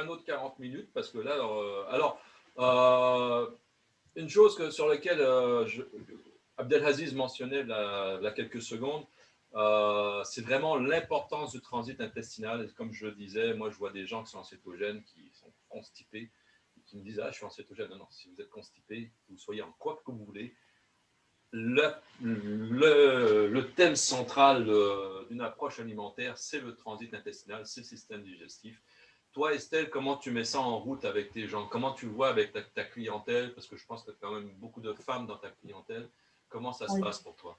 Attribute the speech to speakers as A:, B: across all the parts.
A: un autre 40 minutes parce que là, une chose sur laquelle Abdelaziz mentionnait il y a quelques secondes, c'est vraiment l'importance du transit intestinal. Comme je le disais, moi, je vois des gens qui sont en cétogène, qui sont constipés, et qui me disent « Ah, je suis en cétogène. » Non, non, si vous êtes constipé, que vous soyez en quoi que vous voulez, le thème central d'une approche alimentaire, c'est le transit intestinal, c'est le système digestif. Toi, Estelle, comment tu mets ça en route avec tes gens? Comment tu vois avec ta clientèle? Parce que je pense que tu as quand même beaucoup de femmes dans ta clientèle. Comment ça se
B: Oui.
A: passe pour toi?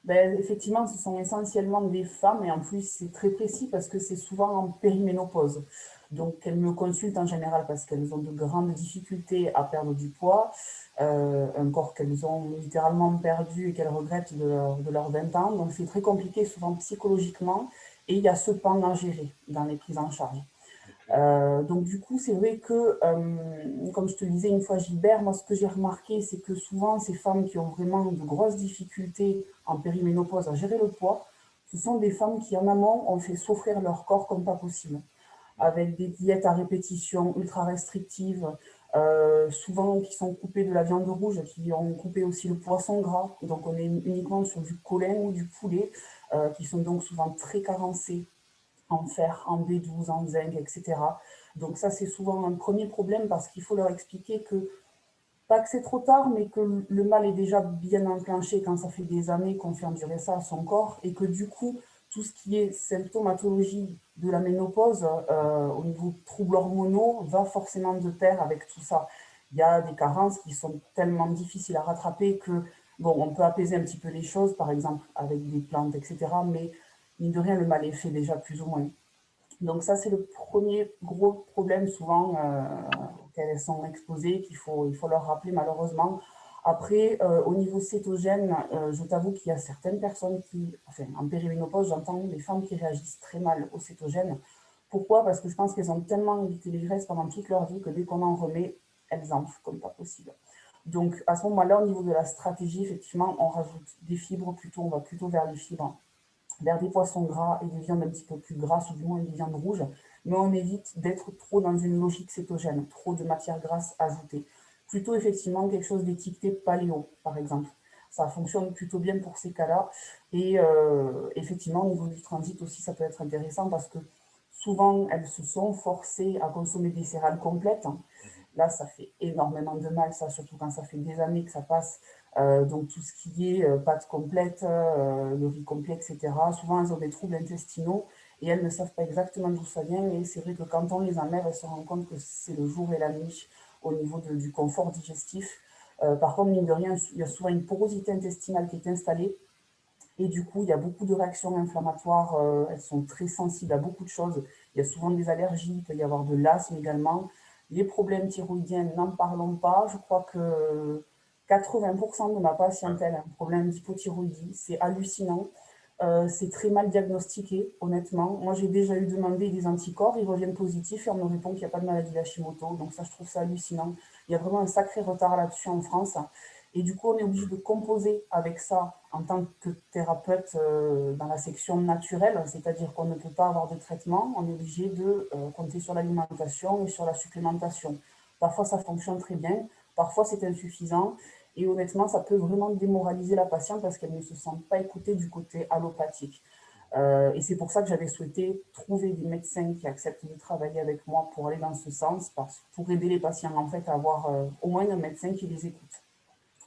B: Ben, effectivement, ce sont essentiellement des femmes et en plus, c'est très précis parce que c'est souvent en périménopause. Donc, elles me consultent en général parce qu'elles ont de grandes difficultés à perdre du poids, un corps qu'elles ont littéralement perdu et qu'elles regrettent de leur 20 ans. Donc, c'est très compliqué, souvent psychologiquement, et il y a ce pan à gérer dans les prises en charge. Donc du coup, c'est vrai que, comme je te le disais une fois, Gilbert, moi ce que j'ai remarqué, c'est que souvent ces femmes qui ont vraiment de grosses difficultés en périménopause à gérer le poids, ce sont des femmes qui en amont ont fait souffrir leur corps comme pas possible, avec des diètes à répétition ultra restrictives, souvent qui sont coupées de la viande rouge, qui ont coupé aussi le poisson gras, donc on est uniquement sur du colin ou du poulet, qui sont donc souvent très carencés en fer, en B12, en zinc, etc. Donc ça, c'est souvent un premier problème parce qu'il faut leur expliquer que, pas que c'est trop tard, mais que le mal est déjà bien enclenché quand ça fait des années qu'on fait endurer ça à son corps et que du coup, tout ce qui est symptomatologie de la ménopause au niveau de troubles hormonaux va forcément de pair avec tout ça. Il y a des carences qui sont tellement difficiles à rattraper que, bon, on peut apaiser un petit peu les choses, par exemple avec des plantes, etc. Mais mine de rien, le mal est fait déjà plus ou moins. Donc ça, c'est le premier gros problème souvent auquel elles sont exposées, il faut leur rappeler malheureusement. Après, au niveau cétogène, je t'avoue qu'il y a certaines personnes qui, enfin en périménopause, j'entends des femmes qui réagissent très mal au cétogène. Pourquoi? Parce que je pense qu'elles ont tellement évité les graisses pendant toute leur vie que dès qu'on en remet, elles enflent comme pas possible. Donc à ce moment-là, au niveau de la stratégie, effectivement, on rajoute des fibres plutôt, on va plutôt vers les fibres vers des poissons gras et des viandes un petit peu plus grasses ou du moins des viandes rouges, mais on évite d'être trop dans une logique cétogène, trop de matières grasses ajoutées. Plutôt effectivement quelque chose d'étiqueté paléo, par exemple. Ça fonctionne plutôt bien pour ces cas-là. Et effectivement, au niveau du transit aussi, ça peut être intéressant parce que souvent, elles se sont forcées à consommer des céréales complètes. Là, ça fait énormément de mal, ça, surtout quand ça fait des années que ça passe. Donc, tout ce qui est pâtes complètes, le riz complet, etc. Souvent, elles ont des troubles intestinaux et elles ne savent pas exactement d'où ça vient. Et c'est vrai que quand on les enlève, elles se rendent compte que c'est le jour et la nuit au niveau du confort digestif. Par contre, mine de rien, il y a souvent une porosité intestinale qui est installée. Et du coup, il y a beaucoup de réactions inflammatoires. Elles sont très sensibles à beaucoup de choses. Il y a souvent des allergies, il peut y avoir de l'asthme également. Les problèmes thyroïdiens, n'en parlons pas. Je crois que 80% de ma patientèle a un problème d'hypothyroïdie. C'est hallucinant. C'est très mal diagnostiqué, honnêtement. Moi, j'ai déjà eu demandé des anticorps, ils reviennent positifs et on me répond qu'il n'y a pas de maladie d'Hashimoto. Donc ça, je trouve ça hallucinant. Il y a vraiment un sacré retard là-dessus en France. Et du coup, on est obligé de composer avec ça en tant que thérapeute dans la section naturelle, c'est-à-dire qu'on ne peut pas avoir de traitement, on est obligé de compter sur l'alimentation et sur la supplémentation. Parfois, ça fonctionne très bien, parfois, c'est insuffisant. Et honnêtement, ça peut vraiment démoraliser la patiente parce qu'elle ne se sent pas écoutée du côté allopathique. Et c'est pour ça que j'avais souhaité trouver des médecins qui acceptent de travailler avec moi pour aller dans ce sens, pour aider les patients en fait à avoir au moins un médecin qui les écoute.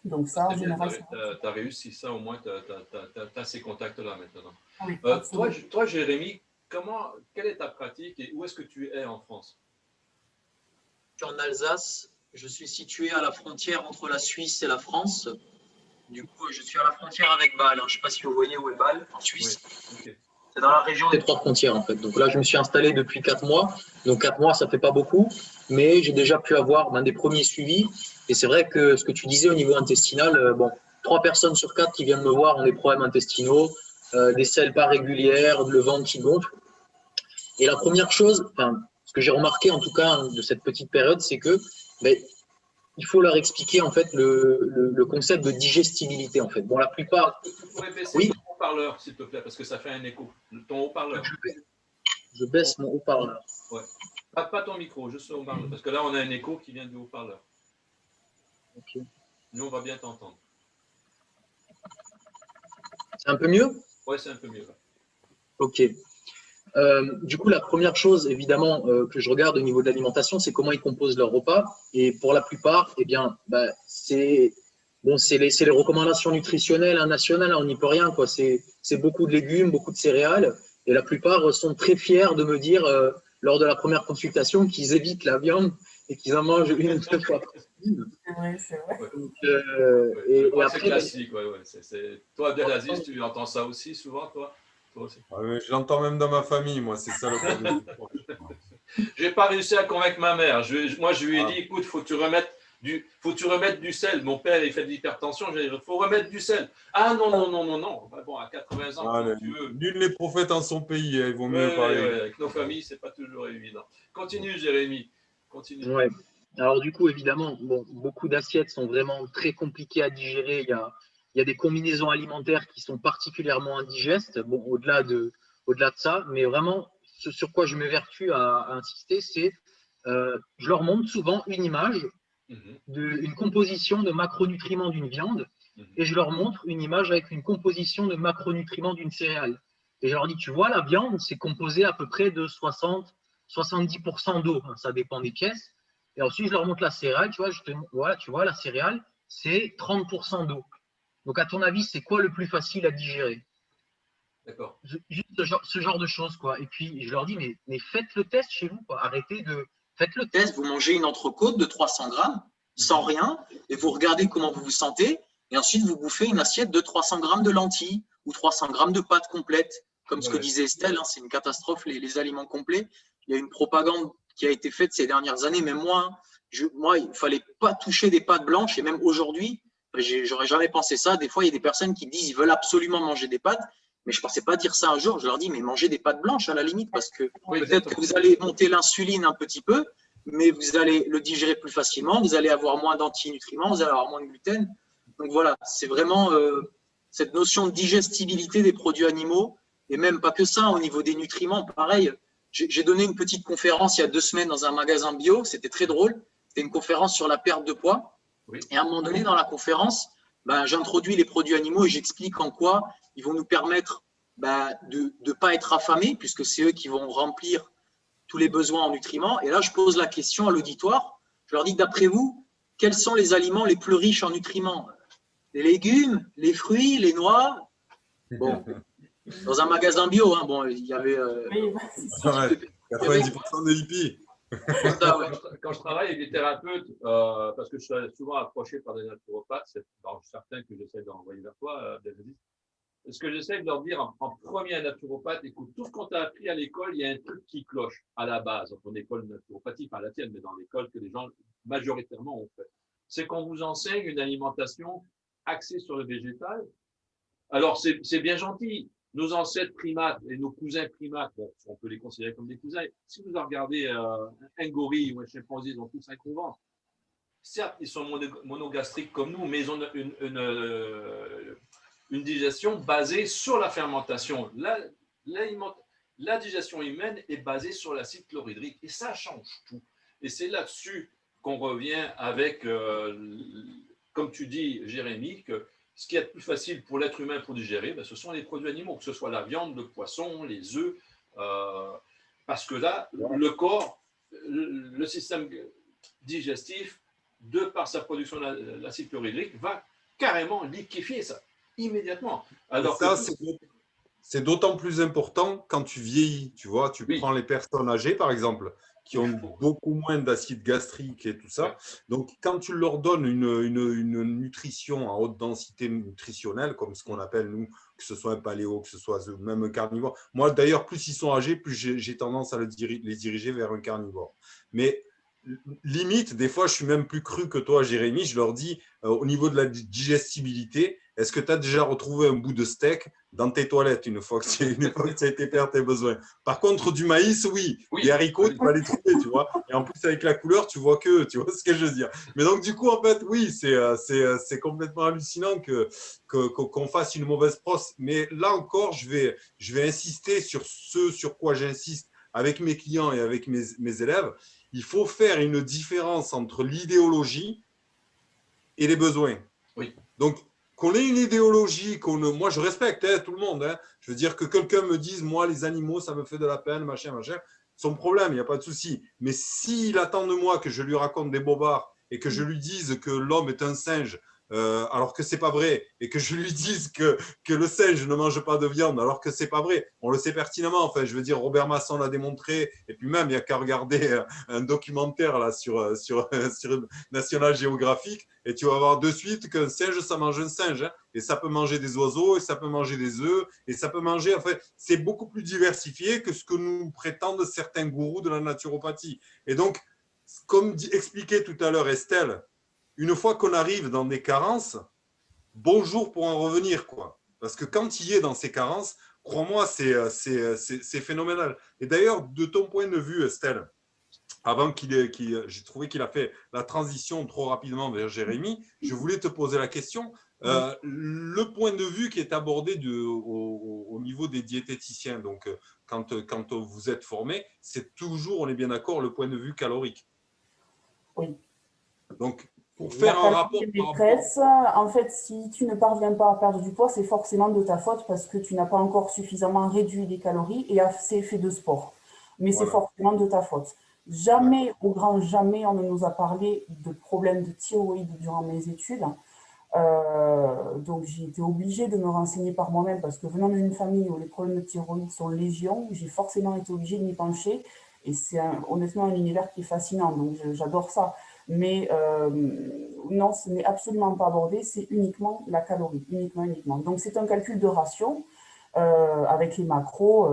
B: Donc ça, en
A: C'est bien,
B: général,
A: tu as réussi ça, au moins tu as ces contacts-là maintenant.
B: oui,
A: Toi,
B: absolument.
A: toi, Jérémy, quelle est ta pratique et où est-ce que tu es en France?
C: Je suis en Alsace. Je suis situé à la frontière entre la Suisse et la France. Du coup, je suis à la frontière avec Bâle. Je ne sais pas si vous voyez où est Bâle, en Suisse.
A: Oui, ok.
C: C'est dans la région des trois frontières, en fait. Donc là, je me suis installé depuis 4 mois. Donc 4 mois, ça ne fait pas beaucoup, mais j'ai déjà pu avoir des premiers suivis. Et c'est vrai que ce que tu disais au niveau intestinal, bon, 3 personnes sur 4 qui viennent me voir ont des problèmes intestinaux, des selles pas régulières, le ventre qui gonfle. Et la première chose, enfin, ce que j'ai remarqué en tout cas de cette petite période, c'est que ben, il faut leur expliquer en fait le concept de digestibilité en fait. Bon, la plupart.
A: Tu pourrais baisser
C: Oui.
A: ton haut-parleur, s'il te plaît, parce que ça fait un écho. Ton haut-parleur.
C: Je baisse mon haut-parleur.
A: Ouais. Pas ton micro, juste au haut-parleur. Parce que là, on a un écho qui vient du haut-parleur.
C: Ok.
A: Nous, on va bien t'entendre.
C: C'est un peu mieux?
A: Ouais, c'est un peu mieux. Là.
C: Ok. Du coup, la première chose, évidemment, que je regarde au niveau de l'alimentation, c'est comment ils composent leur repas. Et pour la plupart, eh bien, bah, c'est les recommandations nutritionnelles nationales, hein, on n'y peut rien, quoi. C'est beaucoup de légumes, beaucoup de céréales. Et la plupart sont très fiers de me dire, lors de la première consultation, qu'ils évitent la viande et qu'ils en mangent une ou deux fois par semaine.
B: C'est vrai.
A: Ouais.
C: Donc,
A: Ouais. Je
C: et
A: crois que c'est
C: après,
A: classique. Ouais, ouais. Toi, Abdelaziz, tu entends ça aussi souvent, toi aussi.
D: Ah, mais je l'entends même dans ma famille, moi, c'est ça le problème.
A: Je n'ai pas réussi à convaincre ma mère. Moi, je lui ai
D: Ah.
A: dit, écoute, faut que tu remettes du sel. Mon père, il fait de l'hypertension. J'ai dit, il faut remettre du sel. Ah non, non, non, non, non. Bah, bon, à 80 ans,
D: Ah,
A: tu veux.
D: nul n'est prophète en son pays, hein, il vaut mieux
A: Ouais,
D: parler.
A: ouais, avec nos familles, c'est pas toujours évident. Continue, Jérémy. Continue.
C: ouais. Alors du coup, évidemment, bon, beaucoup d'assiettes sont vraiment très compliquées à digérer. Il y a des combinaisons alimentaires qui sont particulièrement indigestes, bon, au-delà de ça. Mais vraiment, ce sur quoi je m'évertue à insister, c'est je leur montre souvent une image d'une composition de macronutriments d'une viande et je leur montre une image avec une composition de macronutriments d'une céréale. Et je leur dis, tu vois, la viande, c'est composé à peu près de 60-70% d'eau. Hein, ça dépend des pièces. Et ensuite, je leur montre la céréale. Voilà, tu vois, la céréale, c'est 30% d'eau. Donc, à ton avis, c'est quoi le plus facile à digérer?
A: D'accord.
C: Juste ce genre de choses, quoi. Et puis, je leur dis, mais faites le test chez vous, quoi. Faites le test. Vous mangez une entrecôte de 300 grammes, sans rien, et vous regardez comment vous vous sentez. Et ensuite, vous bouffez une assiette de 300 grammes de lentilles ou 300 grammes de pâtes complètes. Comme ce que disait Estelle, hein, c'est une catastrophe, les aliments complets. Il y a une propagande qui a été faite ces dernières années, même moi, il ne fallait pas toucher des pâtes blanches. Et même aujourd'hui, j'aurais jamais pensé ça. Des fois, il y a des personnes qui disent qu'ils veulent absolument manger des pâtes. Mais je ne pensais pas dire ça un jour. Je leur dis, mais mangez des pâtes blanches à la limite, parce que peut-être que vous allez monter l'insuline un petit peu, mais vous allez le digérer plus facilement, vous allez avoir moins d'antinutriments, vous allez avoir moins de gluten. Donc voilà, c'est vraiment cette notion de digestibilité des produits animaux, et même pas que ça, au niveau des nutriments, pareil. J'ai donné une petite conférence il y a 2 semaines dans un magasin bio, c'était très drôle. C'était une conférence sur la perte de poids. Oui. Et à un moment donné, dans la conférence, j'introduis les produits animaux et j'explique en quoi ils vont nous permettre de ne pas être affamés, puisque c'est eux qui vont remplir tous les besoins en nutriments. Et là, je pose la question à l'auditoire. Je leur dis, d'après vous, quels sont les aliments les plus riches en nutriments? Les légumes, les fruits, les noix? Bon, dans un magasin bio, hein, bon, il y avait…
D: 90% de hippies.
A: Quand je travaille avec des thérapeutes, parce que je suis souvent approché par des naturopathes, c'est certains que j'essaie d'envoyer vers toi, ce que j'essaie de leur dire en premier à naturopathe, écoute, tout ce qu'on t'a appris à l'école, il y a un truc qui cloche à la base, dans ton école de naturopathie, pas la tienne, mais dans l'école que les gens majoritairement ont fait. C'est qu'on vous enseigne une alimentation axée sur le végétal. Alors, c'est bien gentil. Nos ancêtres primates et nos cousins primates, bon, on peut les considérer comme des cousins. Si vous regardez un gorille ou un chimpanzé, ils ont tous un ventre. Certes, ils sont monogastriques comme nous, mais ils ont une digestion basée sur la fermentation. La digestion humaine est basée sur l'acide chlorhydrique et ça change tout. Et c'est là-dessus qu'on revient avec, comme tu dis, Jérémy, que ce qui est le plus facile pour l'être humain pour digérer, ce sont les produits animaux, que ce soit la viande, le poisson, les œufs, parce que là, le corps, le système digestif, de par sa production d'acide chlorhydrique, va carrément liquéfier ça immédiatement. Alors
D: ça, c'est d'autant plus important quand tu vieillis. Tu vois, tu prends les personnes âgées, par exemple, qui ont beaucoup moins d'acide gastrique et tout ça. Ouais. Donc, quand tu leur donnes une nutrition à haute densité nutritionnelle, comme ce qu'on appelle, nous, que ce soit un paléo, que ce soit même un carnivore. Moi, d'ailleurs, plus ils sont âgés, plus j'ai tendance à les diriger vers un carnivore. Mais limite, des fois, je suis même plus cru que toi, Jérémy. Je leur dis, au niveau de la digestibilité, est-ce que tu as déjà retrouvé un bout de steak dans tes toilettes une fois que tu as été faire tes besoins? Par contre, du maïs, oui. Les haricots, tu vas les trouver, tu vois. Et en plus, avec la couleur, tu vois ce que je veux dire. Mais donc, du coup, en fait, oui, c'est complètement hallucinant qu'on fasse une mauvaise prose. Mais là encore, je vais insister sur ce sur quoi j'insiste avec mes clients et avec mes élèves, il faut faire une différence entre l'idéologie et les besoins.
A: Oui.
D: Donc, qu'on ait une idéologie, moi je respecte tout le monde. Je veux dire que quelqu'un me dise, moi les animaux, ça me fait de la peine, machin. Son problème, il n'y a pas de souci. Mais s'il attend de moi que je lui raconte des bobards et que je lui dise que l'homme est un singe, alors que c'est pas vrai, et que je lui dise que le singe ne mange pas de viande, alors que c'est pas vrai, on le sait pertinemment. Enfin, je veux dire, Robert Masson l'a démontré, et puis même, il n'y a qu'à regarder un documentaire là, sur National Geographic, et tu vas voir de suite qu'un singe, ça mange un singe, et ça peut manger des oiseaux, et ça peut manger des œufs, et ça peut manger, enfin, c'est beaucoup plus diversifié que ce que nous prétendent certains gourous de la naturopathie. Et donc, comme expliquait tout à l'heure Estelle, une fois qu'on arrive dans des carences, bonjour pour en revenir, quoi. Parce que quand il est dans ces carences, crois-moi, c'est phénoménal. Et d'ailleurs, de ton point de vue, Estelle, avant j'ai trouvé qu'il a fait la transition trop rapidement vers Jérémy, je voulais te poser la question. Le point de vue qui est abordé au niveau des diététiciens, donc quand vous êtes formé, c'est toujours, on est bien d'accord, le point de vue calorique.
B: Oui.
D: Donc, pour faire un rapport
B: maîtresse, en fait, si tu ne parviens pas à perdre du poids, c'est forcément de ta faute parce que tu n'as pas encore suffisamment réduit les calories et assez fait de sport. Mais c'est forcément de ta faute. Jamais, au grand jamais, on ne nous a parlé de problèmes de thyroïde durant mes études. Donc j'ai été obligée de me renseigner par moi-même parce que venant d'une famille où les problèmes de thyroïde sont légion, j'ai forcément été obligée de m'y pencher et c'est honnêtement un univers qui est fascinant, donc j'adore ça. Mais non, ce n'est absolument pas abordé, c'est uniquement la calorie, uniquement. Donc c'est un calcul de ration avec les macros,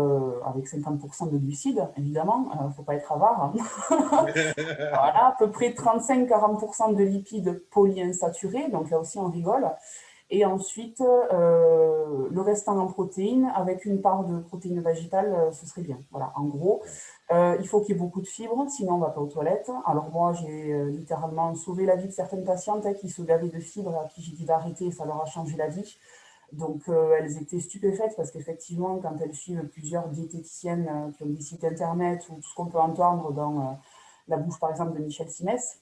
B: avec 50% de glucides, évidemment, il ne faut pas être avare. Voilà, à peu près 35-40% de lipides polyinsaturés, donc là aussi on rigole. Et ensuite, le restant en protéines, avec une part de protéines végétales, ce serait bien. Voilà, en gros, il faut qu'il y ait beaucoup de fibres, sinon on ne va pas aux toilettes. Alors moi, j'ai littéralement sauvé la vie de certaines patientes qui se gavaient de fibres, à qui j'ai dit d'arrêter, et ça leur a changé la vie. Donc elles étaient stupéfaites parce qu'effectivement, quand elles suivent plusieurs diététiciennes qui ont des sites internet ou tout ce qu'on peut entendre dans la bouche, par exemple, de Michel Simès,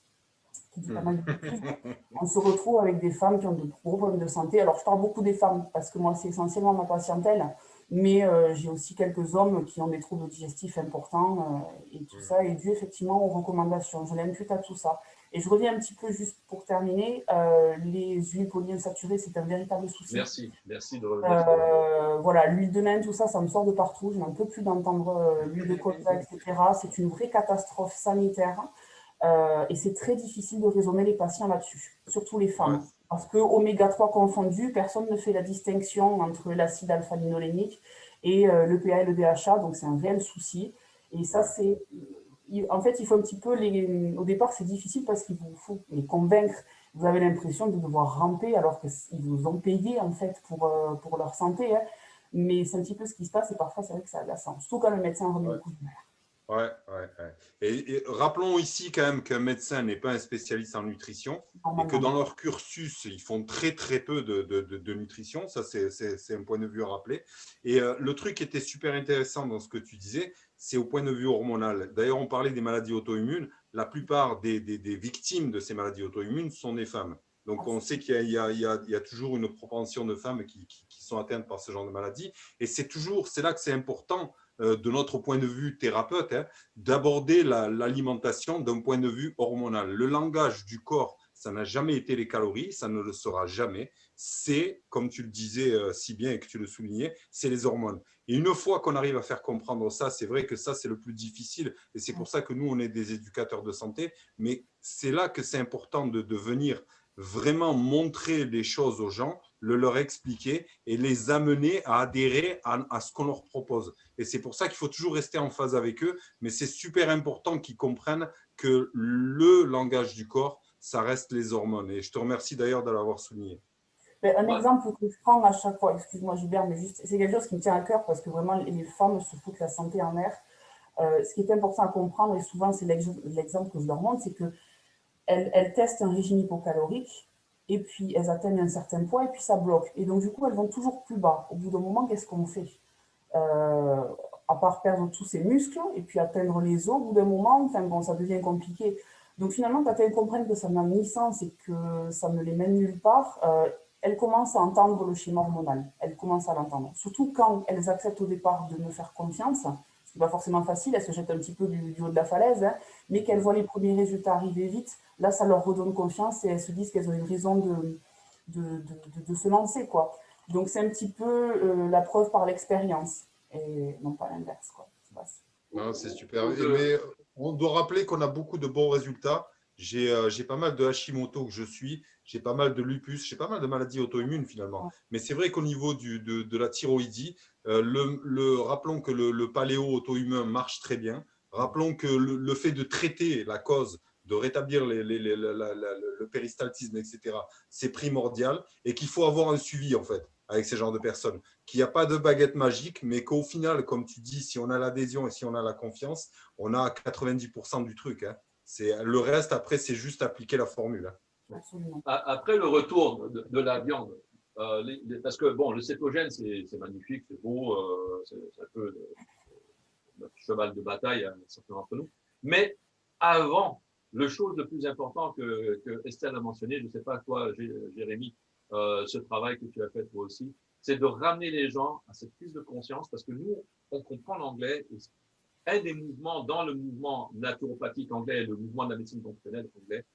B: qui dit pas mal de bêtises, on se retrouve avec des femmes qui ont de gros problèmes de santé. Alors, je parle beaucoup des femmes parce que moi, c'est essentiellement ma patientèle, mais j'ai aussi quelques hommes qui ont des troubles digestifs importants et tout ça, et dû effectivement aux recommandations. Je l'impute à tout ça. Et je reviens un petit peu juste pour terminer. Les huiles polyinsaturées, c'est un véritable souci.
A: Merci de revenir.
B: Voilà, l'huile de lin, tout ça, ça me sort de partout. Je n'en peux plus d'entendre l'huile de colza, etc. C'est une vraie catastrophe sanitaire. Et c'est très difficile de raisonner les patients là-dessus, surtout les femmes. Parce que oméga 3 confondu, personne ne fait la distinction entre l'acide alpha-linolénique et le PA et le DHA, donc c'est un réel souci. Et ça, c'est... En fait, il faut un petit peu... Au départ, c'est difficile parce qu'il vous faut les convaincre. Vous avez l'impression de devoir ramper alors qu'ils vous ont payé, en fait, pour leur santé. Hein. Mais c'est un petit peu ce qui se passe et parfois, c'est vrai que ça a de la sens. Surtout quand le médecin remet le coup de main.
D: Et rappelons ici quand même qu'un médecin n'est pas un spécialiste en nutrition et que dans leur cursus, ils font très très peu de nutrition. Ça, c'est un point de vue à rappeler. Et le truc qui était super intéressant dans ce que tu disais, c'est au point de vue hormonal. D'ailleurs, on parlait des maladies auto-immunes. La plupart des victimes de ces maladies auto-immunes sont des femmes. Donc, on sait qu'il y a toujours une propension de femmes qui sont atteintes par ce genre de maladie. Et c'est là que c'est important de notre point de vue thérapeute, d'aborder l'alimentation d'un point de vue hormonal. Le langage du corps, ça n'a jamais été les calories, ça ne le sera jamais. C'est, comme tu le disais si bien et que tu le soulignais, c'est les hormones. Et une fois qu'on arrive à faire comprendre ça, c'est vrai que ça, c'est le plus difficile. Et c'est pour ça que nous, on est des éducateurs de santé. Mais c'est là que c'est important de venir vraiment montrer les choses aux gens, leur expliquer et les amener à adhérer à ce qu'on leur propose. Et c'est pour ça qu'il faut toujours rester en phase avec eux, mais c'est super important qu'ils comprennent que le langage du corps, ça reste les hormones. Et je te remercie d'ailleurs de l'avoir souligné.
B: Un exemple que je prends à chaque fois, excuse-moi Gilbert, mais juste, c'est quelque chose qui me tient à cœur parce que vraiment les femmes se foutent la santé en l'air. Ce qui est important à comprendre, et souvent c'est l'exemple que je leur montre, c'est qu'elles testent un régime hypocalorique et puis elles atteignent un certain poids et puis ça bloque. Et donc du coup, elles vont toujours plus bas. Au bout d'un moment, qu'est-ce qu'on fait? À part perdre tous ses muscles et puis atteindre les os au bout d'un moment. Enfin bon, ça devient compliqué. Donc finalement, quand elles comprennent que ça n'a ni sens et que ça ne les mène nulle part, elles commencent à entendre le schéma hormonal. Elles commencent à l'entendre. Surtout quand elles acceptent au départ de me faire confiance, ce qui n'est pas forcément facile, elles se jettent un petit peu du haut de la falaise, hein, mais qu'elles voient les premiers résultats arriver vite, là, ça leur redonne confiance et elles se disent qu'elles ont une raison de se lancer, quoi. Donc c'est un petit peu la preuve par l'expérience et non pas l'inverse, quoi.
D: C'est super. Mais on doit rappeler qu'on a beaucoup de bons résultats. J'ai pas mal de Hashimoto que je suis, j'ai pas mal de lupus, j'ai pas mal de maladies auto-immunes finalement.
B: Ouais.
D: Mais c'est vrai qu'au niveau de la thyroïdie, rappelons que le paléo auto-immun marche très bien. Rappelons que le fait de traiter la cause, de rétablir le péristaltisme, etc., c'est primordial et qu'il faut avoir un suivi en fait avec ces genres de personnes. Qu'il n'y a pas de baguette magique, mais qu'au final, comme tu dis, si on a l'adhésion et si on a la confiance, on a 90% du truc. Hein. Le reste, après, c'est juste appliquer la formule. Hein.
B: Absolument.
A: Après le retour de la viande, parce que bon, le cétogène, c'est magnifique, c'est beau, c'est un peu notre cheval de bataille à certains d'entre nous. Mais avant, le chose le plus important que Estelle a mentionné, je ne sais pas toi, Jérémy, ce travail que tu as fait toi aussi, c'est de ramener les gens à cette prise de conscience, parce que nous, on comprend l'anglais. Un des mouvements dans le mouvement naturopathique anglais et le mouvement de la médecine fonctionnelle anglais,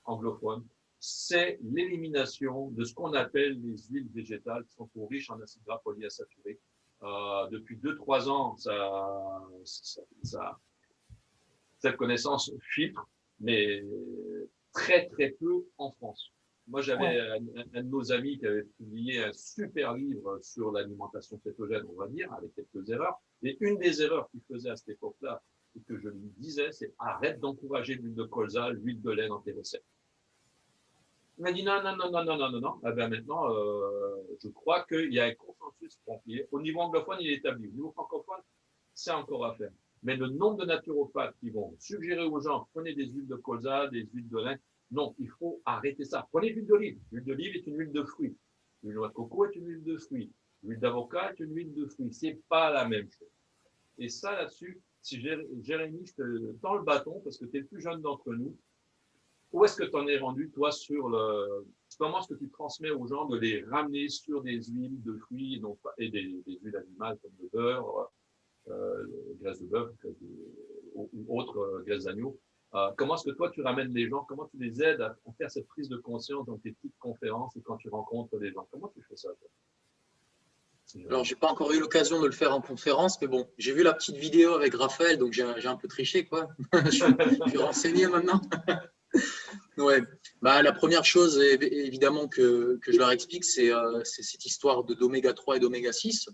A: anglophone, c'est l'élimination de ce qu'on appelle les huiles végétales qui sont trop riches en acides gras polyinsaturés. Depuis 2-3 ans, cette connaissance filtre, mais très très peu en France. Moi, j'avais un de nos amis qui avait publié un super livre sur l'alimentation cétogène, on va dire, avec quelques erreurs. Et une des erreurs qu'il faisait à cette époque-là, et que je lui disais, c'est arrête d'encourager l'huile de colza, l'huile de lait dans tes recettes. Il m'a dit non. Eh bien maintenant, je crois qu'il y a un consensus pompier. Au niveau anglophone, il est établi. Au niveau francophone, c'est encore à faire. Mais le nombre de naturopathes qui vont suggérer aux gens, prenez des huiles de colza, des huiles de lin, non, il faut arrêter ça. Prenez l'huile d'olive. L'huile d'olive est une huile de fruits. L'huile de coco est une huile de fruits. L'huile d'avocat est une huile de fruits. C'est pas la même chose. Et ça, là-dessus, si Jérémy, je te tends le bâton, parce que tu es le plus jeune d'entre nous, où est-ce que tu en es rendu, toi, comment est-ce que tu transmets aux gens de les ramener sur des huiles de fruits et des huiles animales comme le beurre, graisse de bœuf ou autres graisses d'agneau. Comment est-ce que toi, tu ramènes les gens, comment tu les aides à faire cette prise de conscience dans tes petites conférences et quand tu rencontres les gens? Comment tu fais ça, toi?
C: Alors, j'ai pas encore eu l'occasion de le faire en conférence, mais bon, j'ai vu la petite vidéo avec Raphaël, donc j'ai un peu triché, quoi. Je suis renseigné maintenant. Ouais. Bah, la première chose, évidemment, que je leur explique, c'est cette histoire d'oméga 3 et d'oméga 6,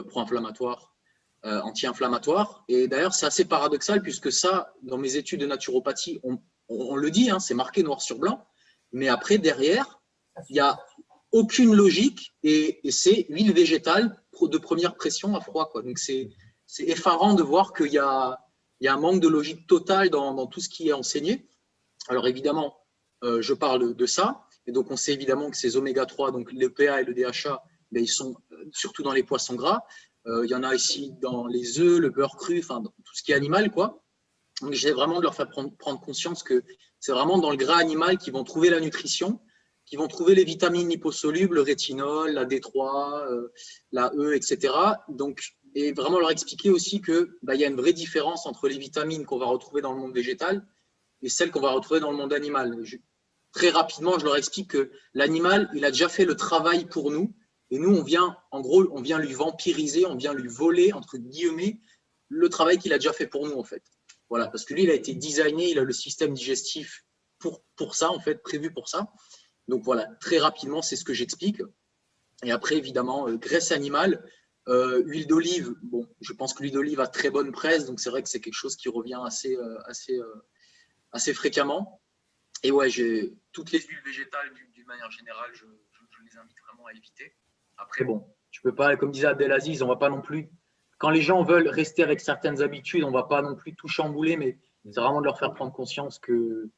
C: pro-inflammatoire, anti-inflammatoire. Et d'ailleurs, c'est assez paradoxal, puisque ça, dans mes études de naturopathie, on le dit, hein, c'est marqué noir sur blanc, mais après, derrière, il n'y a aucune logique et c'est huile végétale de première pression à froid, quoi. Donc, c'est effarant de voir qu'il y a un manque de logique totale dans tout ce qui est enseigné. Alors évidemment, je parle de ça, et donc on sait évidemment que ces oméga 3, donc l'EPA et le DHA, ben, ils sont surtout dans les poissons gras. Il y en a ici dans les œufs, le beurre cru, enfin dans tout ce qui est animal, quoi. Donc j'essaie vraiment de leur faire prendre conscience que c'est vraiment dans le gras animal qu'ils vont trouver la nutrition, qu'ils vont trouver les vitamines liposolubles, le rétinol, la D3, la E, etc. Donc, et vraiment leur expliquer aussi que y a une vraie différence entre les vitamines qu'on va retrouver dans le monde végétal et celles qu'on va retrouver dans le monde animal. Très rapidement, je leur explique que l'animal, il a déjà fait le travail pour nous, et nous, on vient lui vampiriser, on vient lui voler, entre guillemets, le travail qu'il a déjà fait pour nous, en fait. Voilà, parce que lui, il a été designé, il a le système digestif pour ça, en fait, prévu pour ça. Donc voilà, très rapidement, c'est ce que j'explique. Et après, évidemment, graisse animale, huile d'olive. Bon, je pense que l'huile d'olive a très bonne presse, donc c'est vrai que c'est quelque chose qui revient assez fréquemment. Et ouais, j'ai toutes les huiles végétales d'une manière générale, je les invite vraiment à éviter. Après, bon, tu peux pas, comme disait Abdelaziz, on va pas non plus. Quand les gens veulent rester avec certaines habitudes, on va pas non plus tout chambouler, mais c'est vraiment de leur faire prendre conscience que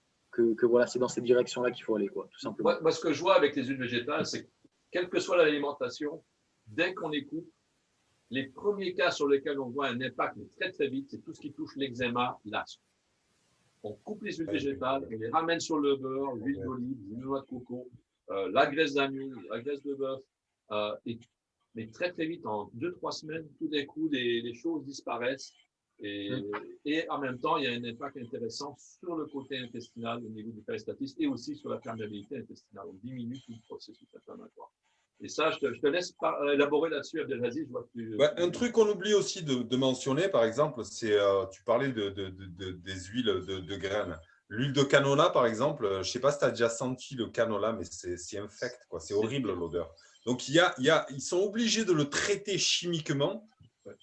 C: voilà, c'est dans cette direction-là qu'il faut aller, quoi, tout simplement.
A: Moi, ce que je vois avec les huiles végétales, c'est que quelle que soit l'alimentation, dès qu'on les coupe, Les premiers cas sur lesquels on voit un impact mais très très vite, c'est tout ce qui touche l'eczéma, l'asthme. On coupe les huiles végétales, on les ramène sur le beurre, l'huile d'olive, l'huile de noix de coco, la graisse d'amande, la graisse de bœuf. Mais très très vite, en 2-3 semaines, tout d'un coup, les choses disparaissent. Et en même temps, il y a un impact intéressant sur le côté intestinal au niveau du péristatisme et aussi sur la perméabilité intestinale. On diminue tout le processus inflammatoire. Et ça, je te laisse élaborer là-dessus, Abdelhaziz.
D: Un truc qu'on oublie aussi de mentionner, par exemple, c'est, tu parlais des huiles de graines. L'huile de canola, par exemple, je ne sais pas si tu as déjà senti le canola, mais c'est infect, quoi. C'est horrible l'odeur. Donc, ils sont obligés de le traiter chimiquement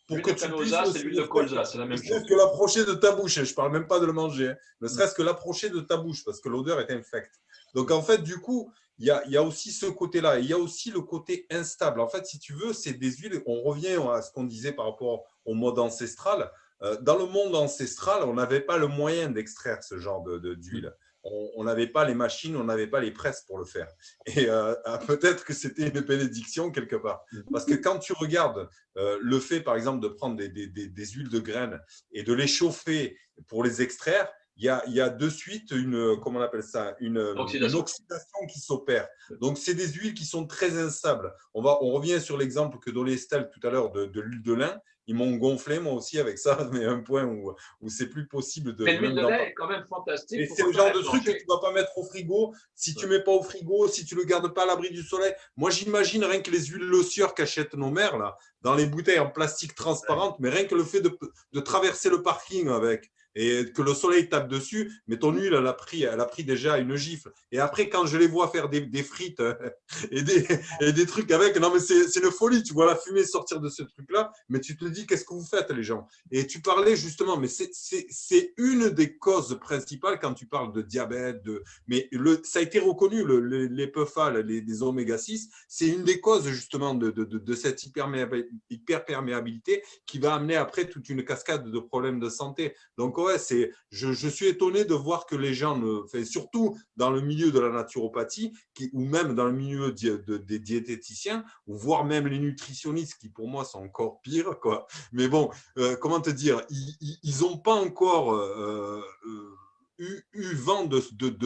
D: pour que tu puisses
A: c'est l'huile de colza, c'est la même chose.
D: Ne serait-ce que l'approcher de ta bouche, je ne parle même pas de le manger, hein. Ne serait-ce que l'approcher de ta bouche, parce que l'odeur est infecte. Donc, en fait, du coup, il y a aussi ce côté-là. Il y a aussi le côté instable. En fait, si tu veux, c'est des huiles. On revient à ce qu'on disait par rapport au mode ancestral. Dans le monde ancestral, on n'avait pas le moyen d'extraire ce genre d'huile. On n'avait pas les machines, on n'avait pas les presses pour le faire. Et peut-être que c'était une bénédiction quelque part. Parce que quand tu regardes le fait, par exemple, de prendre des huiles de graines et de les chauffer pour les extraire, il y a de suite comment on appelle ça, une oxydation qui s'opère. Donc, c'est des huiles qui sont très instables. On revient sur l'exemple que donnait Estelle tout à l'heure de l'huile de lin. Ils m'ont gonflé, moi aussi, avec ça, mais à un point où c'est plus possible de…
A: Mais l'huile de lin est quand même fantastique.
D: Et c'est le genre de truc que tu ne vas pas mettre au frigo. Si tu ne mets pas au frigo, si tu ne le gardes pas à l'abri du soleil. Moi, j'imagine rien que les huiles Lossieur qu'achètent nos mères, là, dans les bouteilles en plastique transparente, mais rien que le fait de traverser le parking avec et que le soleil tape dessus, mais ton huile, elle a pris déjà une gifle. Et après, quand je les vois faire des frites et des trucs avec, non, mais c'est une folie. Tu vois la fumée sortir de ce truc-là, mais tu te dis, qu'est-ce que vous faites, les gens? Et tu parlais justement, mais c'est une des causes principales quand tu parles de diabète, mais ça a été reconnu, les PFA, les oméga-6, c'est une des causes justement de cette hyperperméabilité qui va amener après toute une cascade de problèmes de santé. Donc, ouais, je suis étonné de voir que les gens, surtout dans le milieu de la naturopathie, ou même dans le milieu des diététiciens, ou voire même les nutritionnistes, qui pour moi sont encore pires, quoi. Mais bon, comment te dire, ils n'ont pas encore eu vent de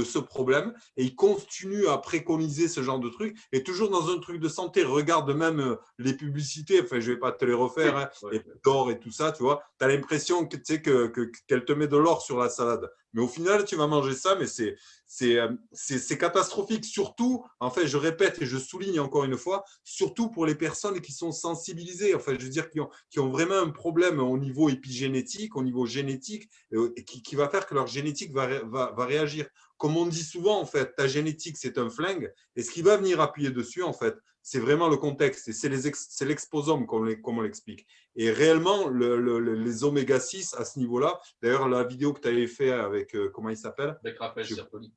D: ce problème et ils continuent à préconiser ce genre de truc. Et toujours dans un truc de santé, regarde même les publicités, enfin, je ne vais pas te les refaire, hein, et l'or et tout ça, tu vois. Tu as l'impression que, tu sais, qu'elle te met de l'or sur la salade. Mais au final, tu vas manger ça, mais c'est catastrophique. Surtout, en fait, je répète et je souligne encore une fois, surtout pour les personnes qui sont sensibilisées, enfin, je veux dire, qui ont vraiment un problème au niveau épigénétique, au niveau génétique, et qui va faire que leur génétique va réagir. Comme on dit souvent, en fait, ta génétique, c'est un flingue, et ce qui va venir appuyer dessus, en fait, c'est vraiment le contexte, et c'est l'exposome, comme on l'explique. Et réellement, les oméga-6 à ce niveau-là, d'ailleurs, la vidéo que tu avais fait avec, comment il s'appelle?
A: Avec Raphaël Serpoli.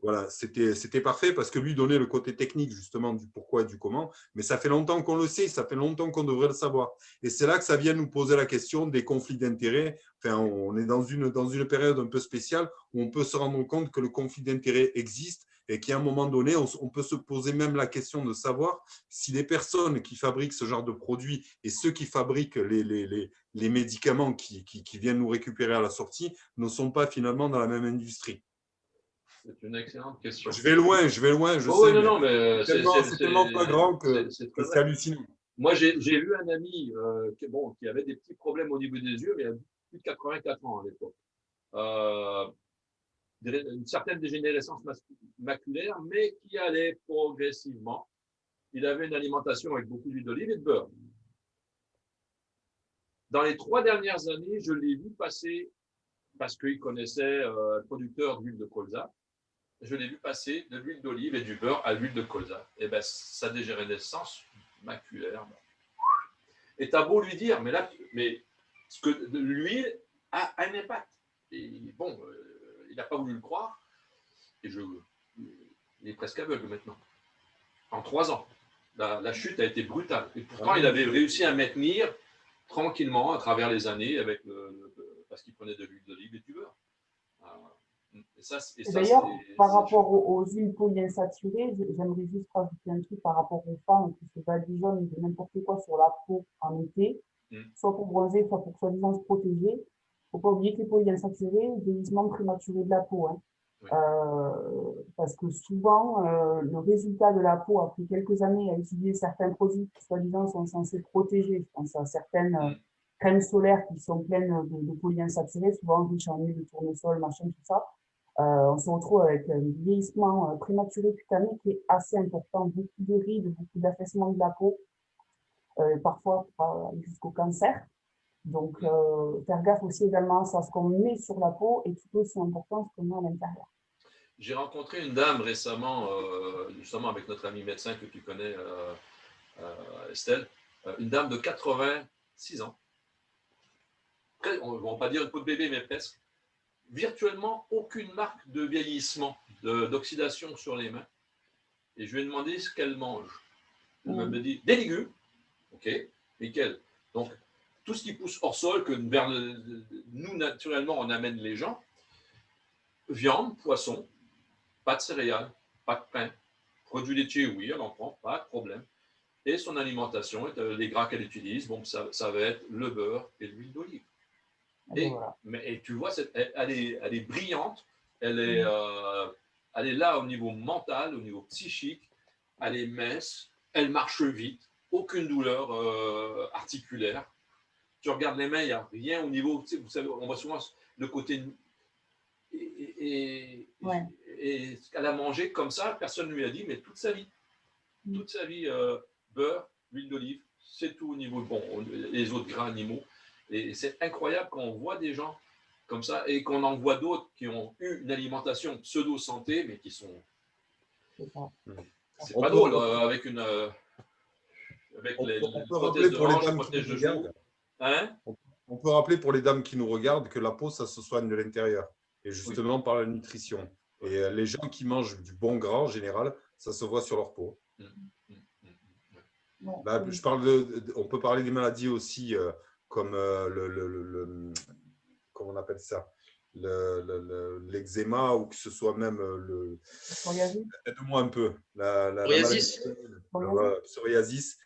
D: Voilà, c'était parfait parce que lui donnait le côté technique justement du pourquoi et du comment, mais ça fait longtemps qu'on le sait, ça fait longtemps qu'on devrait le savoir. Et c'est là que ça vient nous poser la question des conflits d'intérêts. Enfin, on est dans une période un peu spéciale où on peut se rendre compte que le conflit d'intérêts existe et qu'à un moment donné, on peut se poser même la question de savoir si les personnes qui fabriquent ce genre de produits et ceux qui fabriquent les médicaments qui viennent nous récupérer à la sortie ne sont pas finalement dans la même industrie.
A: C'est une excellente question.
D: Je vais loin, je
A: oh,
D: sais.
A: Oui, non, mais
D: c'est tellement pas grand que c'est hallucinant.
A: Moi, j'ai eu un ami qui avait des petits problèmes au niveau des yeux, mais il a plus de 84 ans à l'époque. Une certaine dégénérescence maculaire, mais qui allait progressivement. Il avait une alimentation avec beaucoup d'huile d'olive et de beurre. Dans les 3 dernières années, je l'ai vu passer, parce qu'il connaissait un producteur d'huile de colza, je l'ai vu passer de l'huile d'olive et du beurre à l'huile de colza. Et bien, sa dégénérescence maculaire. Et tu as beau lui dire, mais ce que l'huile a un impact. Et bon, il n'a pas voulu le croire. Et il est presque aveugle maintenant. En 3 ans. La chute a été brutale. Et pourtant, il avait réussi à maintenir tranquillement à travers les années parce qu'il prenait de l'huile d'olive et du beurre. Et
B: d'ailleurs, par rapport aux huiles polyinsaturées, j'aimerais juste rajouter un truc par rapport aux femmes qui se badigeonnent de n'importe quoi sur la peau en été, soit pour bronzer, soit pour soi-disant se protéger. Il ne faut pas oublier que les polyinsaturés, vieillissement prématuré de la peau. Hein.
A: Oui.
B: Parce que souvent, le résultat de la peau, après quelques années à utiliser certains produits qui, soi-disant, sont censés protéger, je pense à certaines crèmes solaires qui sont pleines de polyinsaturés, souvent riches en huile de tournesol, machin, tout ça. On se retrouve avec un vieillissement prématuré cutané qui est assez important, beaucoup de rides, beaucoup d'affaissement de la peau, parfois jusqu'au cancer. Donc, faire gaffe aussi également à ce qu'on met sur la peau et tout aussi important ce qu'on met à l'intérieur.
A: J'ai rencontré une dame récemment, justement avec notre ami médecin que tu connais, Estelle, une dame de 86 ans. On ne va pas dire une peau de bébé, mais presque. Virtuellement aucune marque de vieillissement, d'oxydation sur les mains. Et je lui ai demandé ce qu'elle mange. Elle me dit des légumes, ok, lesquels? Donc, tout ce qui pousse hors sol, que vers nous, naturellement, on amène les gens, viande, poisson, pas de céréales, pas de pain, produits laitiers, oui, elle en prend, pas de problème. Et son alimentation, les gras qu'elle utilise, bon, ça va être le beurre et l'huile d'olive. Et tu vois, elle est brillante, elle est là au niveau mental, au niveau psychique, elle est mince, elle marche vite, aucune douleur articulaire. Tu regardes les mains, il n'y a rien au niveau, tu sais, vous savez, on voit souvent le côté. Et ce qu'elle a mangé comme ça, personne ne lui a dit, mais toute sa vie, beurre, huile d'olive, c'est tout au niveau, bon, les autres gras animaux. Et c'est incroyable quand on voit des gens comme ça et qu'on en voit d'autres qui ont eu une alimentation pseudo-santé, mais qui sont. C'est pas drôle avec une. Avec les prothèses de hanche, prothèses de genoux.
D: On peut rappeler pour les dames qui nous regardent que la peau, ça se soigne de l'intérieur. Et justement par la nutrition. Et les gens qui mangent du bon gras, en général, ça se voit sur leur peau. Là, on peut parler des maladies aussi. Comme comment on appelle ça, l'eczéma ou que ce soit même le. Aide-moi un peu. La psoriasis.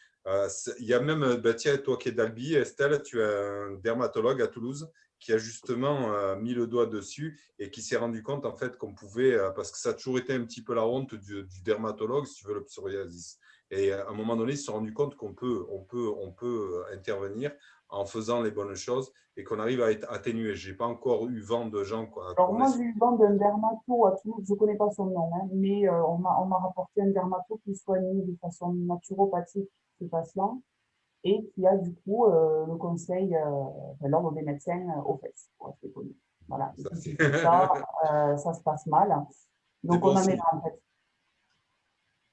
D: Il y a même, tiens, toi qui es d'Albi, Estelle, tu as un dermatologue à Toulouse qui a justement mis le doigt dessus et qui s'est rendu compte en fait qu'on pouvait, parce que ça a toujours été un petit peu la honte du dermatologue, si tu veux, le psoriasis. Et à un moment donné, ils se sont rendus compte qu'on peut intervenir en faisant les bonnes choses et qu'on arrive à atténuer. Je n'ai pas encore eu vent de gens.
B: Alors moi, j'ai eu vent d'un dermato à Toulouse, je ne connais pas son nom, hein, mais on m'a rapporté un dermato qui soignait de façon naturopathique ces patients et qui a du coup le conseil, l'ordre des médecins aux fesses, pour être connu. Voilà. Ça se passe mal. Donc on en est là en fait.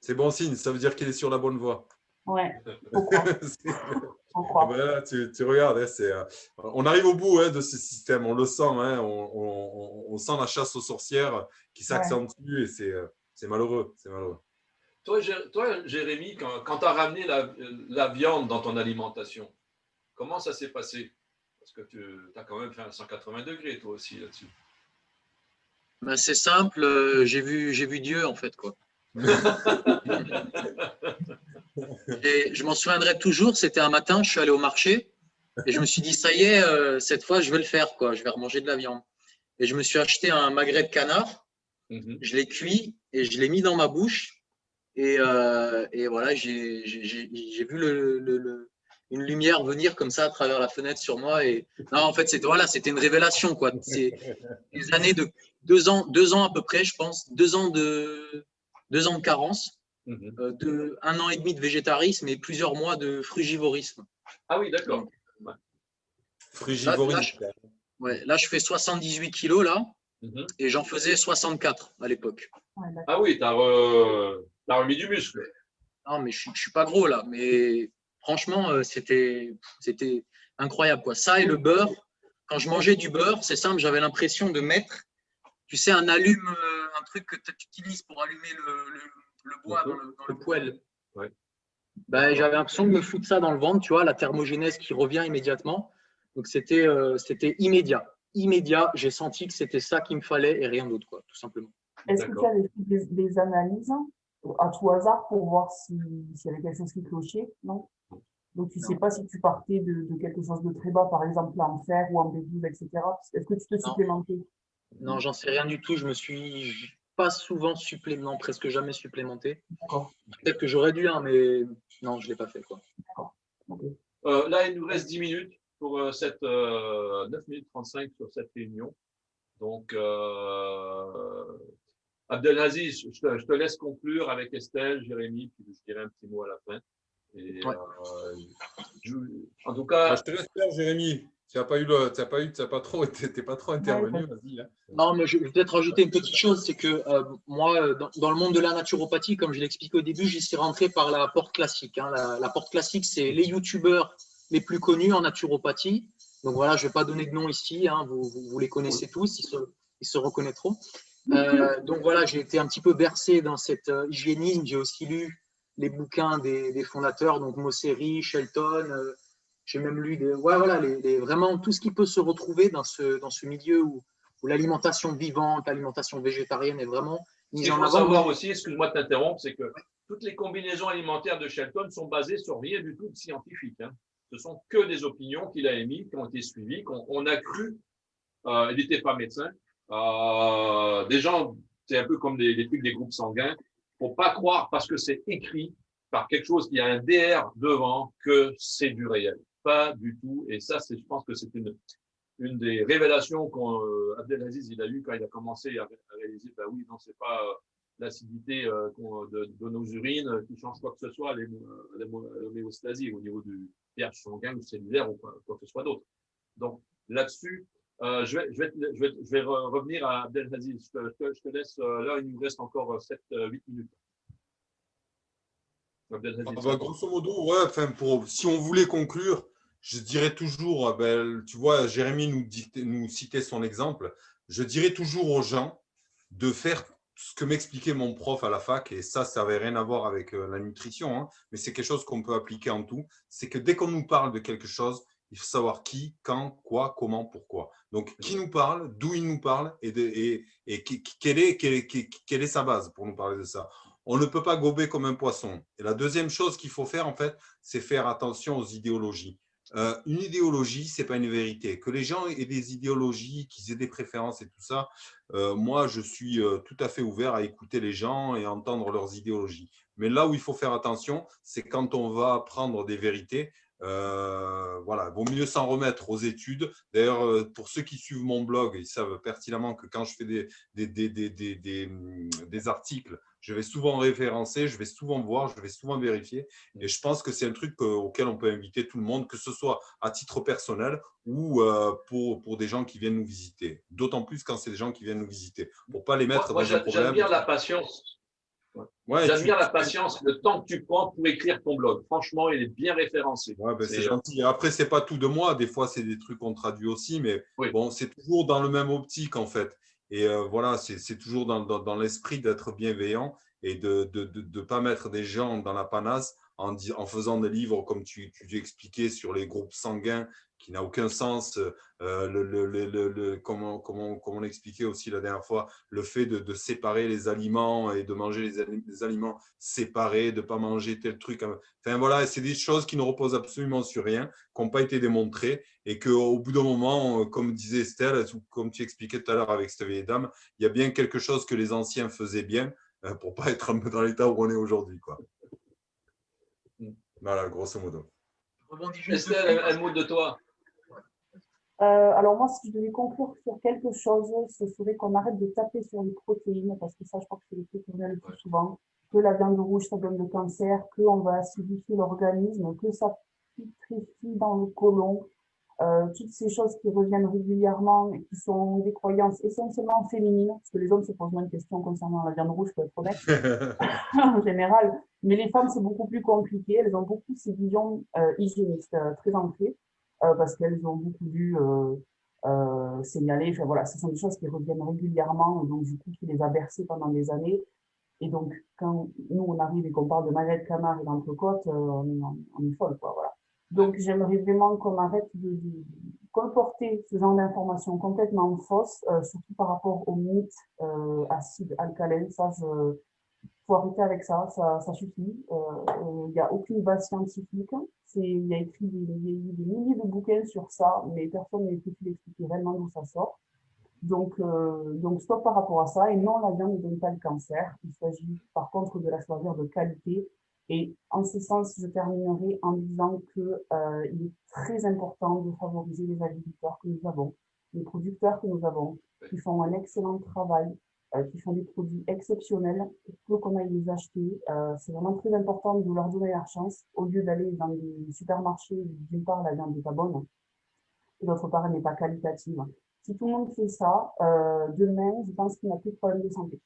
D: C'est bon signe, ça veut dire qu'il est sur la bonne voie.
B: Ouais, faut croire.
D: Voilà, tu regardes, hein, on arrive au bout de ce système, on le sent, hein, on sent la chasse aux sorcières qui s'accentue et c'est malheureux, c'est malheureux.
A: Toi, Jérémy, quand tu as ramené la viande dans ton alimentation, comment ça s'est passé? Parce que tu as quand même fait un 180 degrés, toi aussi, là-dessus.
C: Ben, c'est simple, j'ai vu Dieu, en fait, quoi. Et je m'en souviendrai toujours, c'était un matin, je suis allé au marché et je me suis dit, ça y est, cette fois, je vais le faire, quoi. Je vais remanger de la viande. Et je me suis acheté un magret de canard, je l'ai cuit et je l'ai mis dans ma bouche. Et voilà, j'ai vu une lumière venir comme ça à travers la fenêtre sur moi. Et non, en fait, c'était une révélation, quoi. C'est des années de 2 ans à peu près, je pense, 2 ans de carence. De 1 an et demi de végétarisme et plusieurs mois de frugivorisme.
A: Ah oui, d'accord.
D: Frugivorisme.
C: Là, je fais 78 kilos là, et j'en faisais 64 à l'époque.
A: Ah oui, t'as remis du muscle.
C: Non, mais je suis pas gros là, mais franchement, c'était incroyable, quoi. Ça et le beurre. Quand je mangeais du beurre, c'est simple, j'avais l'impression de mettre, tu sais, un truc que tu utilises pour allumer le bois dans le poêle.
A: Ouais.
C: Ben, j'avais l'impression de me foutre ça dans le ventre, tu vois, la thermogénèse qui revient immédiatement. Donc, c'était immédiat. immédiat, j'ai senti que c'était ça qu'il me fallait et rien d'autre, quoi, tout simplement.
B: Est-ce que tu as des analyses à tout hasard pour voir s'il y avait quelque chose qui clochait? Non? Donc, tu ne sais pas si tu partais de quelque chose de très bas, par exemple en fer ou en B12, etc. Est-ce que tu te supplémentais?
C: Non, j'en sais rien du tout. Je me suis pas souvent supplémenté, presque jamais supplémenté. Peut-être que j'aurais dû, hein, mais non, je ne l'ai pas fait, quoi.
B: Okay.
A: Là, il nous reste 10 minutes pour cette 9 minutes 35 sur cette réunion. Donc, Abdelaziz, je te laisse conclure avec Estelle, Jérémy, puis je dirai un petit mot à la fin. Et,
C: Ouais.
A: En tout cas,
D: je te laisse faire, Jérémy. Tu n'as pas trop intervenu. Vas-y. Hein.
C: Non, mais je vais peut-être rajouter une petite chose, c'est que moi, dans le monde de la naturopathie, comme je l'expliquais au début, j'y suis rentré par la porte classique. Hein. La porte classique, c'est les youtubeurs les plus connus en naturopathie. Donc voilà, je ne vais pas donner de nom ici, hein. Vous les connaissez tous, ils se reconnaîtront. Donc voilà, j'ai été un petit peu bercé dans cet hygiénisme. J'ai aussi lu les bouquins des fondateurs, donc Mosseri, Shelton. J'ai même lu vraiment tout ce qui peut se retrouver dans ce milieu où l'alimentation vivante, l'alimentation végétarienne est vraiment mise en avant.
A: Il faut savoir aussi, excuse-moi de t'interrompre, c'est que toutes les combinaisons alimentaires de Shelton sont basées sur rien du tout de scientifique. Hein. Ce sont que des opinions qu'il a émises, qui ont été suivies, qu'on a cru. Il n'était pas médecin. Des gens, c'est un peu comme des trucs des groupes sanguins. Il ne faut pas croire parce que c'est écrit par quelque chose qui a un DR devant que c'est du réel. Pas du tout. Et ça, je pense que c'est une des révélations qu'Abdelaziz il a eu quand il a commencé à réaliser, bah oui, non, c'est pas l'acidité de nos urines qui change quoi que ce soit, l'homéostasie au niveau du pH sanguin ou cellulaire ou quoi que ce soit d'autre. Donc là-dessus, je vais revenir à Abdelaziz. Je te laisse, là, il nous reste encore 7-8 minutes.
D: Grosso modo, ouais, si on voulait conclure, je dirais toujours, tu vois, Jérémy nous citait son exemple, je dirais toujours aux gens de faire ce que m'expliquait mon prof à la fac, et ça n'avait rien à voir avec la nutrition, hein, mais c'est quelque chose qu'on peut appliquer en tout, c'est que dès qu'on nous parle de quelque chose, il faut savoir qui, quand, quoi, comment, pourquoi. Donc, qui nous parle, d'où il nous parle, et quelle est sa base pour nous parler de ça. On ne peut pas gober comme un poisson. Et la deuxième chose qu'il faut faire, en fait, c'est faire attention aux idéologies. Une idéologie, ce n'est pas une vérité. Que les gens aient des idéologies, qu'ils aient des préférences et tout ça, moi, je suis tout à fait ouvert à écouter les gens et entendre leurs idéologies. Mais là où il faut faire attention, c'est quand on va prendre des vérités. Voilà, vaut mieux s'en remettre aux études. D'ailleurs, pour ceux qui suivent mon blog, ils savent pertinemment que quand je fais des articles, je vais souvent référencer, je vais souvent voir, je vais souvent vérifier. Et je pense que c'est un truc auquel on peut inviter tout le monde, que ce soit à titre personnel ou pour des gens qui viennent nous visiter. D'autant plus quand c'est des gens qui viennent nous visiter, pour ne pas les mettre dans un problème.
A: J'admire la patience. Ouais, j'admire la patience, le temps que tu prends pour écrire ton blog. Franchement, il est bien référencé.
D: Ouais, c'est gentil. Après, c'est pas tout de moi. Des fois, c'est des trucs qu'on traduit aussi, mais bon, c'est toujours dans le même optique en fait. Et voilà, c'est toujours dans l'esprit d'être bienveillant et de ne pas mettre des gens dans la panasse en faisant des livres comme tu expliquais sur les groupes sanguins qui n'a aucun sens. Comment on l'expliquait aussi la dernière fois, le fait de séparer les aliments et de manger les aliments séparés, de ne pas manger tel truc. Enfin voilà, c'est des choses qui ne reposent absolument sur rien, qui n'ont pas été démontrées et qu'au bout d'un moment, comme disait Estelle, comme tu expliquais tout à l'heure avec cette vieille dame, il y a bien quelque chose que les anciens faisaient bien pour ne pas être un peu dans l'état où on est aujourd'hui, quoi. Voilà, grosso modo.
A: Estelle, un mot de toi.
B: Alors moi, si je devais conclure sur quelque chose, ce serait qu'on arrête de taper sur les protéines, parce que ça, je crois que c'est le truc qu'on vient le plus souvent, que la viande rouge, ça donne le cancer, qu'on va acidifier l'organisme, que ça putréfie dans le côlon, toutes ces choses qui reviennent régulièrement et qui sont des croyances essentiellement féminines, parce que les hommes se posent moins de questions concernant la viande rouge, pour être honnête, en général, mais les femmes, c'est beaucoup plus compliqué, elles ont beaucoup ces visions hygiénistes très ancrées, parce qu'elles ont beaucoup dû signaler, enfin, voilà, ce sont des choses qui reviennent régulièrement, donc du coup, qui les a bercées pendant des années. Et donc, quand nous, on arrive et qu'on parle de magret de canard et d'entrecôte, on est folle, quoi, voilà. Donc, j'aimerais vraiment qu'on arrête de colporter diffuser ce genre d'informations complètement fausses, surtout par rapport aux mythes acides, alcalins. Ça, faut arrêter avec ça, ça suffit. Il n'y a aucune base scientifique. Il y a écrit des milliers de bouquins sur ça, mais personne n'a pu expliquer réellement d'où ça sort. Donc, stop par rapport à ça. Et non, la viande ne donne pas le cancer. Il s'agit par contre de la choisir de qualité. Et en ce sens, je terminerai en disant que il est très important de favoriser les agriculteurs que nous avons, les producteurs que nous avons, qui font un excellent travail, qui font des produits exceptionnels, peu qu'on aille les acheter. C'est vraiment très important de leur donner leur chance, au lieu d'aller dans des supermarchés où d'une part la viande n'est pas bonne, et d'autre part elle n'est pas qualitative. Si tout le monde fait ça, demain, je pense qu'il n'y a plus de problème de santé.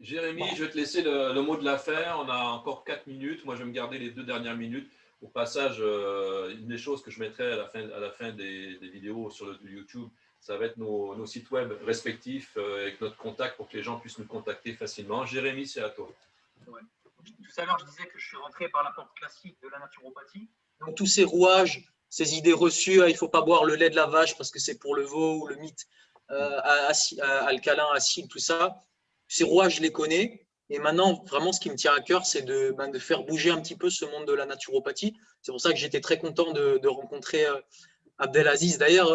A: Jérémy, je vais te laisser le mot de la fin. On a encore 4 minutes. Moi, je vais me garder les 2 dernières minutes. Au passage, une des choses que je mettrai à la fin des vidéos sur le YouTube, ça va être nos sites web respectifs avec notre contact pour que les gens puissent nous contacter facilement. Jérémy, c'est à toi.
C: Ouais. Tout à l'heure, je disais que je suis rentré par la porte classique de la naturopathie. Donc, tous ces rouages, ces idées reçues, il ne faut pas boire le lait de la vache parce que c'est pour le veau ou le mythe alcalin, acide, tout ça. Ces rouages, je les connais. Et maintenant, vraiment, ce qui me tient à cœur, c'est de faire bouger un petit peu ce monde de la naturopathie. C'est pour ça que j'étais très content de rencontrer Abdelaziz. D'ailleurs,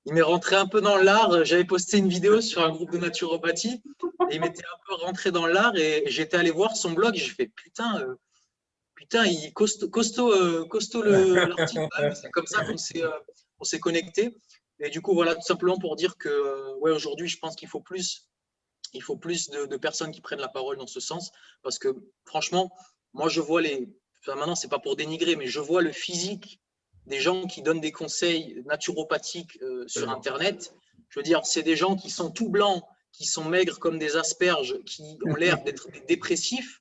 C: il m'est rentré un peu dans l'art. J'avais posté une vidéo sur un groupe de naturopathie et il m'était un peu rentré dans l'art et j'étais allé voir son blog et j'ai fait putain, il est costaud l'article. C'est comme ça qu'on s'est connecté. Et du coup, voilà, tout simplement pour dire que ouais, aujourd'hui, je pense qu'il faut plus de personnes qui prennent la parole dans ce sens. Parce que franchement, moi, je vois maintenant, ce n'est pas pour dénigrer, mais je vois le physique des gens qui donnent des conseils naturopathiques sur Internet. Je veux dire, c'est des gens qui sont tout blancs, qui sont maigres comme des asperges, qui ont l'air d'être dépressifs.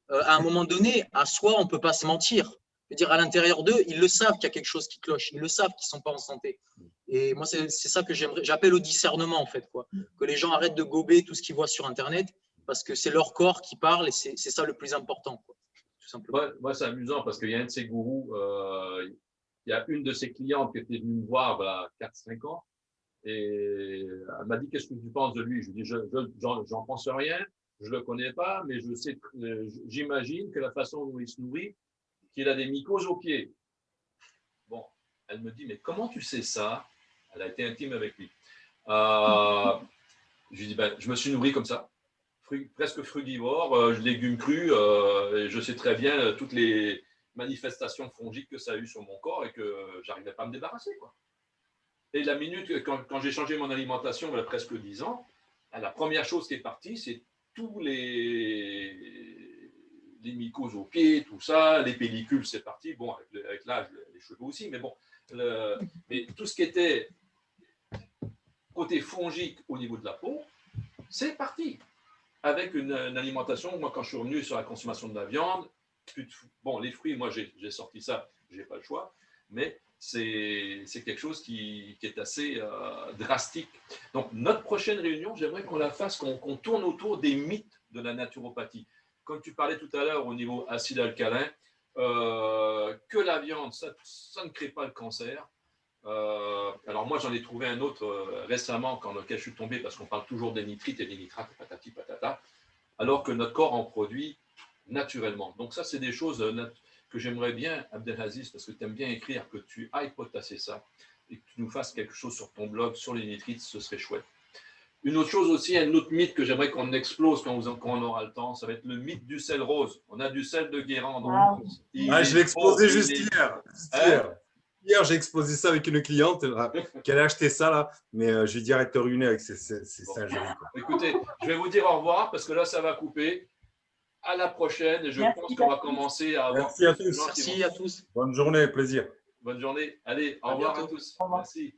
C: À un moment donné, à soi, on ne peut pas se mentir. Je veux dire, à l'intérieur d'eux, ils le savent qu'il y a quelque chose qui cloche. Ils le savent qu'ils ne sont pas en santé. Et moi, c'est ça que j'appelle au discernement, en fait, quoi. Que les gens arrêtent de gober tout ce qu'ils voient sur Internet parce que c'est leur corps qui parle et c'est ça le plus important, quoi, tout simplement.
A: Moi, c'est amusant parce qu'il y a un de ces gourous, il y a une de ses clientes qui était venue me voir voilà, 4-5 ans et elle m'a dit qu'est-ce que tu penses de lui. Je lui dis j'en pense rien, je le connais pas, mais j'imagine que la façon dont il se nourrit, qu'il a des mycoses aux pieds. Bon, elle me dit mais comment tu sais ça? Elle a été intime avec lui. Je lui dis je me suis nourri comme ça, presque frugivore, légumes crus, et je sais très bien toutes les manifestations fongiques que ça a eu sur mon corps et que j'arrivais pas à me débarrasser, quoi. Et la minute, quand j'ai changé mon alimentation, il y a presque 10 ans, la première chose qui est partie, c'est tous les mycoses aux pieds, tout ça, les pellicules, c'est parti. Bon, avec l'âge, les cheveux aussi, mais bon. Mais tout ce qui était côté fongique au niveau de la peau, c'est parti. Avec une alimentation, moi, quand je suis revenu sur la consommation de la viande, bon, les fruits, moi, j'ai sorti ça, je n'ai pas le choix, mais c'est quelque chose qui est assez drastique. Donc, notre prochaine réunion, j'aimerais qu'on la fasse, qu'on tourne autour des mythes de la naturopathie. Comme tu parlais tout à l'heure au niveau acide alcalin, que la viande, ça ne crée pas le cancer. Alors moi, j'en ai trouvé un autre récemment, lequel je suis tombé, parce qu'on parle toujours des nitrites et des nitrates, patati patata, alors que notre corps en produit naturellement. Donc ça, c'est des choses que j'aimerais bien, Abdelaziz, parce que tu aimes bien écrire, que tu ailles potasser ça et que tu nous fasses quelque chose sur ton blog, sur les nitrites, ce serait chouette. Une autre chose aussi, un autre mythe que j'aimerais qu'on explose quand on aura le temps, ça va être le mythe du sel rose. On a du sel de Guérande.
D: Je l'ai exposé juste hier. Hier, j'ai exposé ça avec une cliente qui allait acheter ça, là, mais je lui dis arrête de te ruiner avec ces singeries.
A: Écoutez, je vais vous dire au revoir parce que là, ça va couper. À la prochaine et je pense qu'on va commencer à avoir…
D: Merci à tous.
C: Merci à tous.
D: Bonne journée, plaisir.
A: Bonne journée. Allez, au revoir à tous. Merci.